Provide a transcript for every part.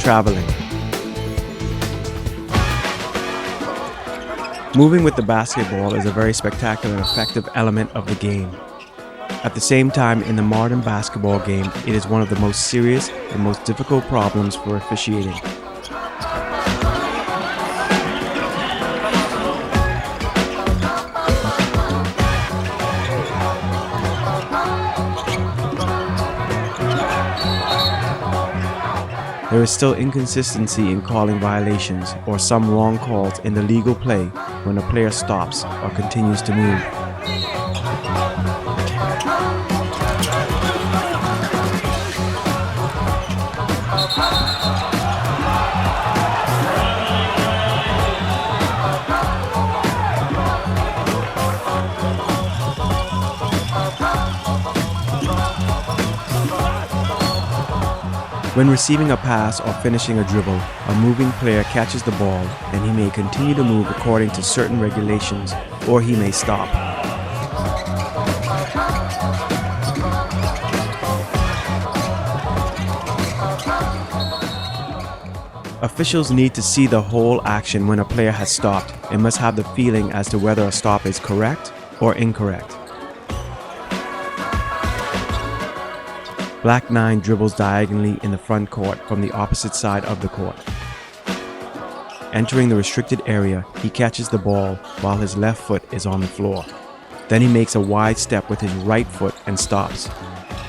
traveling. Moving with the basketball is a very spectacular and effective element of the game. At the same time, in the modern basketball game, it is one of the most serious and most difficult problems for officiating. There is still inconsistency in calling violations or some wrong calls in the legal play when a player stops or continues to move. When receiving a pass or finishing a dribble, a moving player catches the ball and he may continue to move according to certain regulations, or he may stop. Officials need to see the whole action when a player has stopped and must have the feeling as to whether a stop is correct or incorrect. Black 9 dribbles diagonally in the front court from the opposite side of the court. Entering the restricted area, he catches the ball while his left foot is on the floor. Then he makes a wide step with his right foot and stops.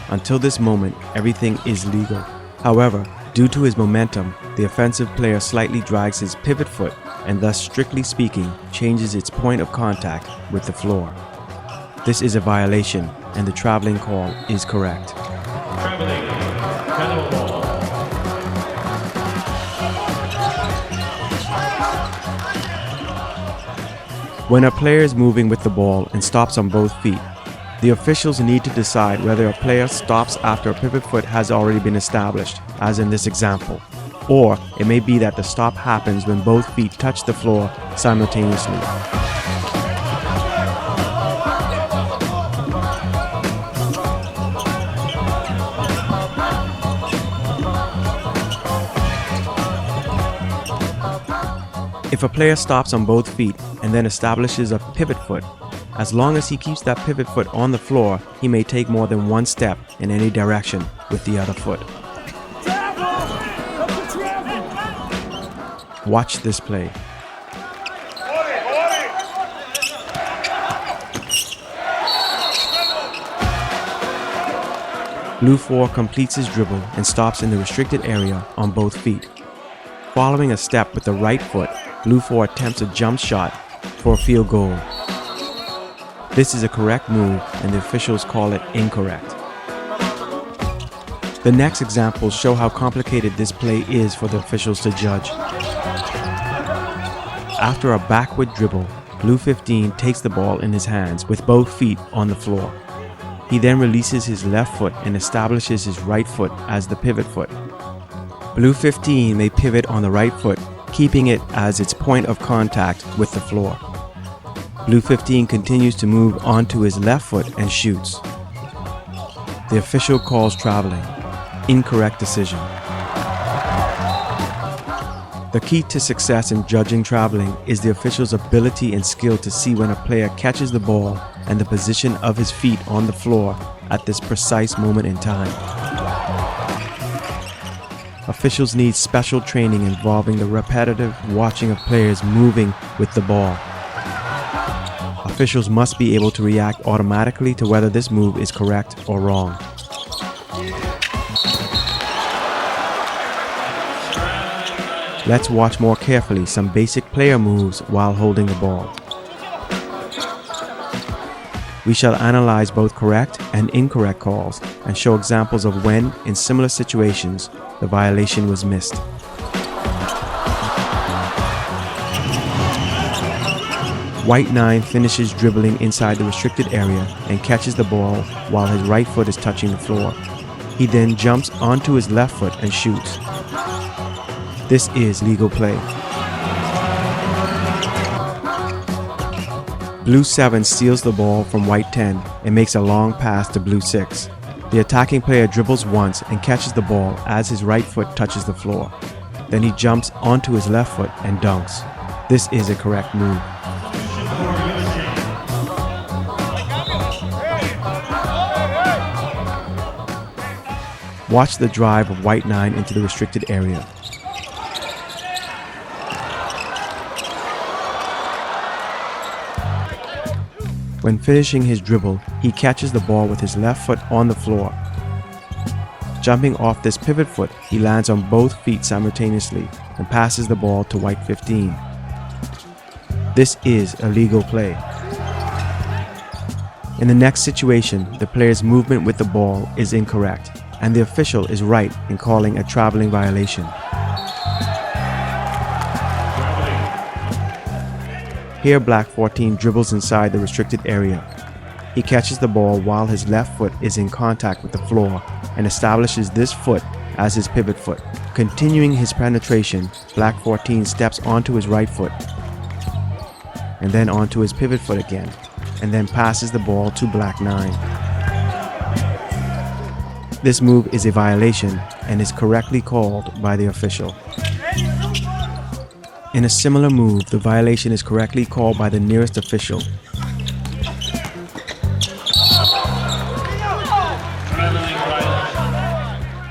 Until this moment, everything is legal. However, due to his momentum, the offensive player slightly drags his pivot foot and thus, strictly speaking, changes its point of contact with the floor. This is a violation and the traveling call is correct. Traveling, yellow ball. When a player is moving with the ball and stops on both feet, the officials need to decide whether a player stops after a pivot foot has already been established, as in this example, or it may be that the stop happens when both feet touch the floor simultaneously. If a player stops on both feet and then establishes a pivot foot, as long as he keeps that pivot foot on the floor, he may take more than one step in any direction with the other foot. Watch this play. Blue 4 completes his dribble and stops in the restricted area on both feet. Following a step with the right foot, Blue 4 attempts a jump shot for a field goal. This is a correct move and the officials call it incorrect. The next examples show how complicated this play is for the officials to judge. After a backward dribble, Blue 15 takes the ball in his hands with both feet on the floor. He then releases his left foot and establishes his right foot as the pivot foot. Blue 15 may pivot on the right foot, keeping it as its point of contact with the floor. Blue 15 continues to move onto his left foot and shoots. The official calls traveling. Incorrect decision. The key to success in judging traveling is the official's ability and skill to see when a player catches the ball and the position of his feet on the floor at this precise moment in time. Officials need special training involving the repetitive watching of players moving with the ball. Officials must be able to react automatically to whether this move is correct or wrong. Let's watch more carefully some basic player moves while holding the ball. We shall analyze both correct and incorrect calls and show examples of when, in similar situations, the violation was missed. White 9 finishes dribbling inside the restricted area and catches the ball while his right foot is touching the floor. He then jumps onto his left foot and shoots. This is legal play. Blue 7 steals the ball from White 10 and makes a long pass to Blue 6. The attacking player dribbles once and catches the ball as his right foot touches the floor. Then he jumps onto his left foot and dunks. This is a correct move. Watch the drive of white 9 into the restricted area. When finishing his dribble, he catches the ball with his left foot on the floor. Jumping off this pivot foot, he lands on both feet simultaneously and passes the ball to white 15. This is illegal play. In the next situation, the player's movement with the ball is incorrect, and the official is right in calling a traveling violation. Here, black 14 dribbles inside the restricted area. He catches the ball while his left foot is in contact with the floor and establishes this foot as his pivot foot. Continuing his penetration, black 14 steps onto his right foot and then onto his pivot foot again, and then passes the ball to black 9. This move is a violation and is correctly called by the official. In a similar move, the violation is correctly called by the nearest official.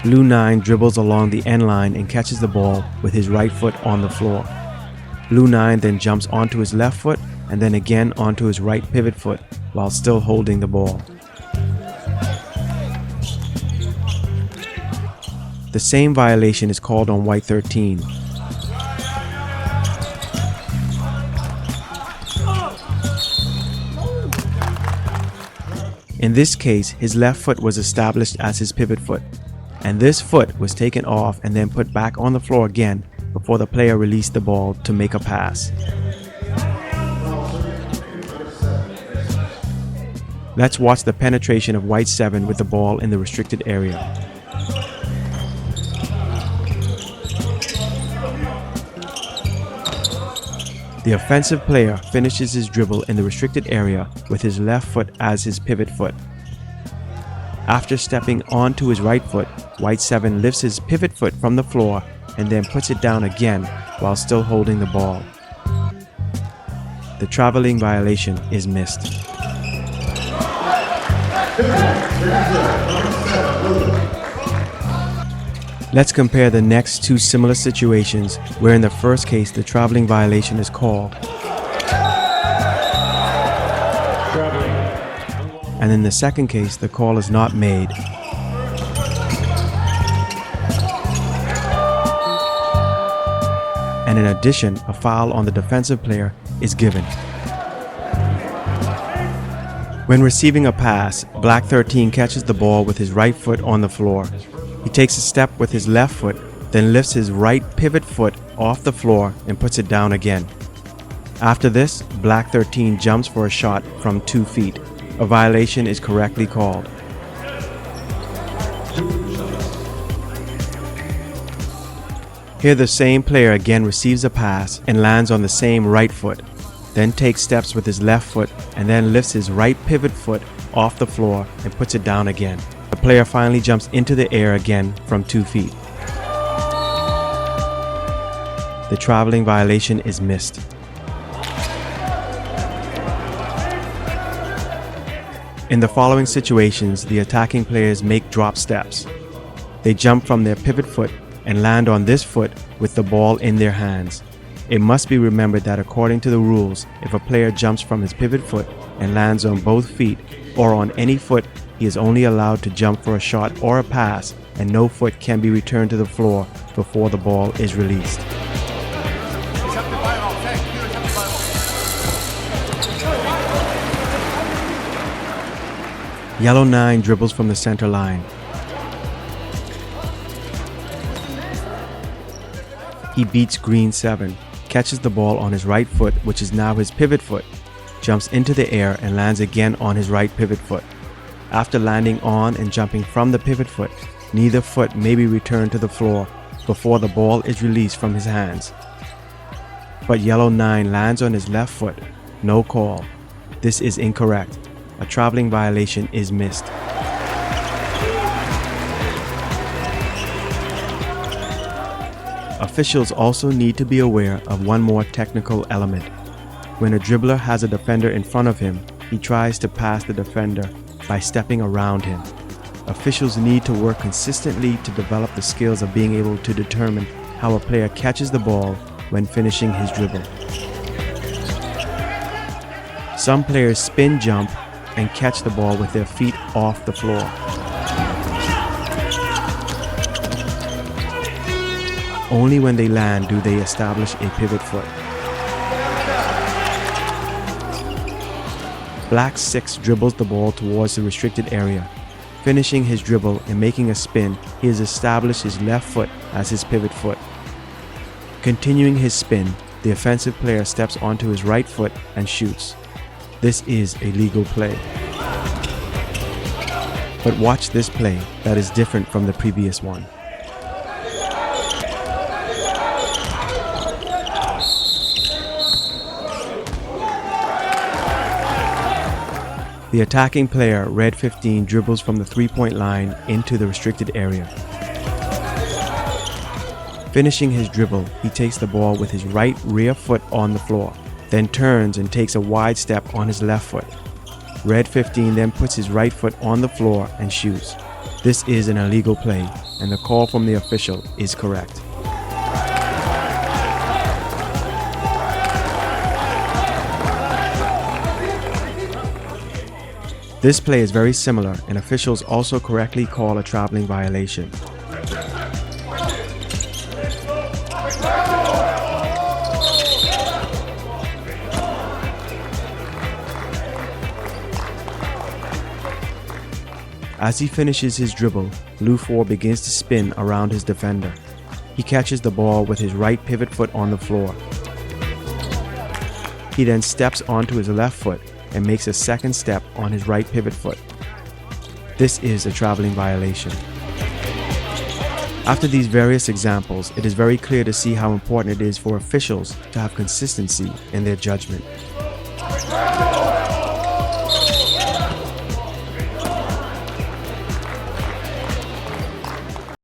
Blue 9 dribbles along the end line and catches the ball with his right foot on the floor. Blue 9 then jumps onto his left foot and then again onto his right pivot foot while still holding the ball. The same violation is called on white 13. In this case, his left foot was established as his pivot foot, and this foot was taken off and then put back on the floor again before the player released the ball to make a pass. Let's watch the penetration of white 7 with the ball in the restricted area. The offensive player finishes his dribble in the restricted area with his left foot as his pivot foot. After stepping onto his right foot, white 7 lifts his pivot foot from the floor and then puts it down again while still holding the ball. The traveling violation is missed. Let's compare the next two similar situations where in the first case the traveling violation is called, and in the second case the call is not made. And in addition, a foul on the defensive player is given. When receiving a pass, black 13 catches the ball with his right foot on the floor. He takes a step with his left foot, then lifts his right pivot foot off the floor and puts it down again. After this, black 13 jumps for a shot from 2 feet. A violation is correctly called. Here the same player again receives a pass and lands on the same right foot, then takes steps with his left foot and then lifts his right pivot foot off the floor and puts it down again. The player finally jumps into the air again from 2 feet. The traveling violation is missed. In the following situations, the attacking players make drop steps. They jump from their pivot foot and land on this foot with the ball in their hands. It must be remembered that according to the rules, if a player jumps from his pivot foot and lands on both feet or on any foot, he is only allowed to jump for a shot or a pass, and no foot can be returned to the floor before the ball is released. Yellow 9 dribbles from the center line. He beats green 7, catches the ball on his right foot, which is now his pivot foot, jumps into the air and lands again on his right pivot foot. After landing on and jumping from the pivot foot, neither foot may be returned to the floor before the ball is released from his hands. But yellow 9 lands on his left foot. No call. This is incorrect. A traveling violation is missed. Officials also need to be aware of one more technical element. When a dribbler has a defender in front of him, he tries to pass the defender by stepping around him. Officials need to work consistently to develop the skills of being able to determine how a player catches the ball when finishing his dribble. Some players spin jump and catch the ball with their feet off the floor. Only when they land do they establish a pivot foot. Black 6 dribbles the ball towards the restricted area. Finishing his dribble and making a spin, he has established his left foot as his pivot foot. Continuing his spin, the offensive player steps onto his right foot and shoots. This is a legal play. But watch this play that is different from the previous one. The attacking player, red 15, dribbles from the three-point line into the restricted area. Finishing his dribble, he takes the ball with his right rear foot on the floor, then turns and takes a wide step on his left foot. Red 15 then puts his right foot on the floor and shoots. This is an illegal play, and the call from the official is correct. This play is very similar, and officials also correctly call a traveling violation. As he finishes his dribble, Blue 4 begins to spin around his defender. He catches the ball with his right pivot foot on the floor. He then steps onto his left foot and makes a second step on his right pivot foot. This is a traveling violation. After these various examples, it is very clear to see how important it is for officials to have consistency in their judgment.